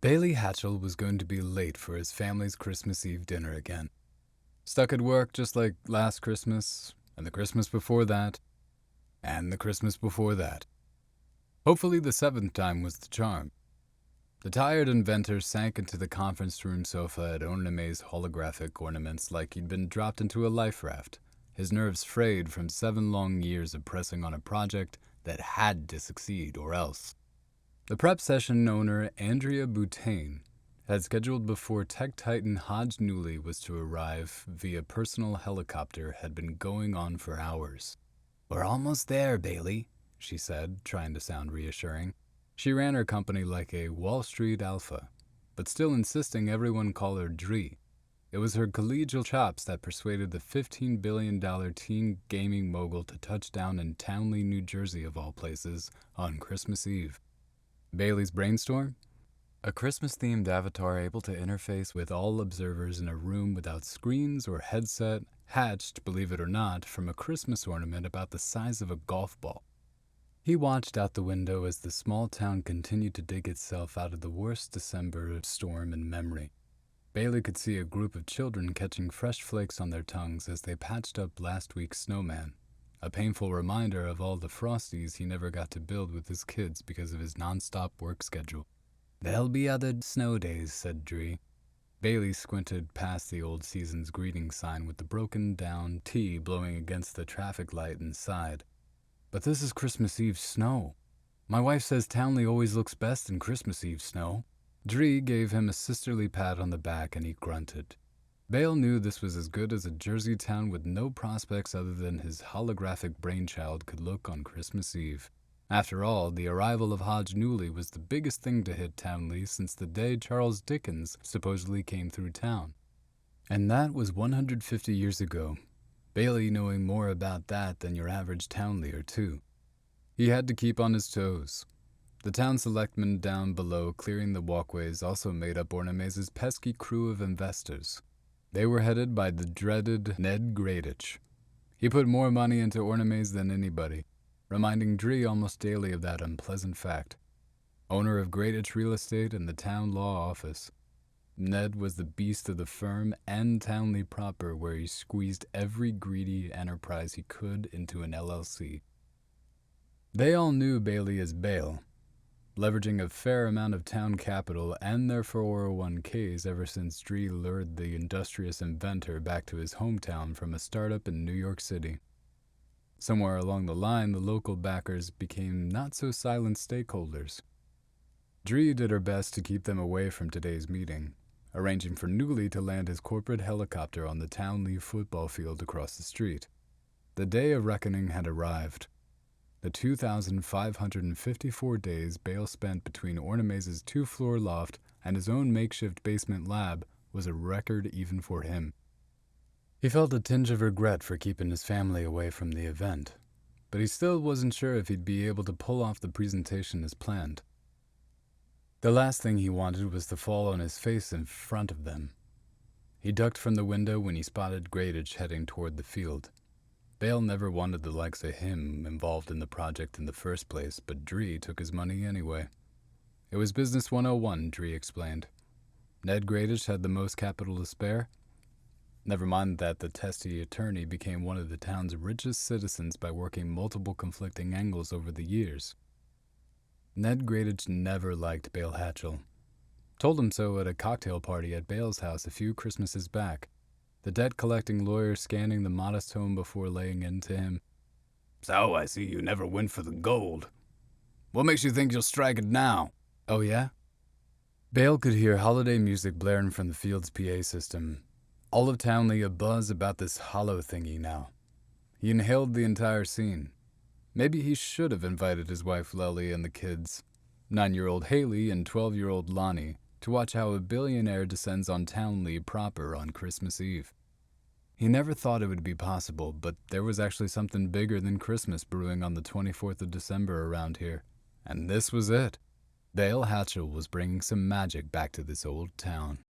Bailey Hatchell was going to be late for his family's Christmas Eve dinner again. Stuck at work just like last Christmas, and the Christmas before that, and the Christmas before that. Hopefully the seventh time was the charm. The tired inventor sank into the conference room sofa at Ornemay's holographic ornaments like he'd been dropped into a life raft, his nerves frayed from 7 long years of pressing on a project that had to succeed or else. The prep session owner, Andrea Boutain, had scheduled before tech titan Townlee was to arrive via personal helicopter had been going on for hours. "We're almost there, Bailey," she said, trying to sound reassuring. She ran her company like a Wall Street alpha, but still insisting everyone call her Dree. It was her collegial chops that persuaded the $15 billion teen gaming mogul to touch down in Townlee, New Jersey of all places, on Christmas Eve. Bailey's brainstorm? A Christmas-themed avatar able to interface with all observers in a room without screens or headset, hatched, believe it or not, from a Christmas ornament about the size of a golf ball. He watched out the window as the small town continued to dig itself out of the worst December storm in memory. Bailey could see a group of children catching fresh flakes on their tongues as they patched up last week's snowman, a painful reminder of all the frosties he never got to build with his kids because of his nonstop work schedule. "There'll be other snow days," said Dree. Bailey squinted past the old season's greeting sign with the broken-down T blowing against the traffic light inside. "But this is Christmas Eve snow. My wife says Townley always looks best in Christmas Eve snow." Dree gave him a sisterly pat on the back and he grunted. Bail knew this was as good as a Jersey town with no prospects other than his holographic brainchild could look on Christmas Eve. After all, the arrival of Townlee was the biggest thing to hit Townlee since the day Charles Dickens supposedly came through town. And that was 150 years ago, Bailey knowing more about that than your average Townleer, too. He had to keep on his toes. The town selectmen down below clearing the walkways also made up Ornemay's pesky crew of investors. They were headed by the dreaded Ned Gradich. He put more money into Ornemay's than anybody, reminding Dree almost daily of that unpleasant fact. Owner of Gradich Real Estate and the town law office, Ned was the beast of the firm and Townley proper, where he squeezed every greedy enterprise he could into an LLC. They all knew Bailey as Bail, leveraging a fair amount of town capital and their 401ks ever since Dree lured the industrious inventor back to his hometown from a startup in New York City. Somewhere along the line, the local backers became not-so-silent stakeholders. Dree did her best to keep them away from today's meeting, arranging for Newley to land his corporate helicopter on the Townley football field across the street. The day of reckoning had arrived. The 2,554 days Bail spent between Ornemay's 2-floor loft and his own makeshift basement lab was a record even for him. He felt a tinge of regret for keeping his family away from the event, but he still wasn't sure if he'd be able to pull off the presentation as planned. The last thing he wanted was to fall on his face in front of them. He ducked from the window when he spotted Gradich heading toward the field. Bail never wanted the likes of him involved in the project in the first place, but Dree took his money anyway. It was Business 101, Dree explained. Ned Gradich had the most capital to spare. Never mind that the testy attorney became one of the town's richest citizens by working multiple conflicting angles over the years. Ned Gradich never liked Bail Hatchell. Told him so at a cocktail party at Bail's house a few Christmases back. The debt-collecting lawyer scanning the modest home before laying into him. "So, I see you never went for the gold. What makes you think you'll strike it now?" "Oh, yeah?" Bail could hear holiday music blaring from the field's PA system. All of Townley abuzz about this hollow thingy now. He inhaled the entire scene. Maybe he should have invited his wife Lely and the kids, 9-year-old Haley and 12-year-old Lonnie, to watch how a billionaire descends on Townley proper on Christmas Eve. He never thought it would be possible, but there was actually something bigger than Christmas brewing on the 24th of December around here. And this was it. Bail Hatchell was bringing some magic back to this old town.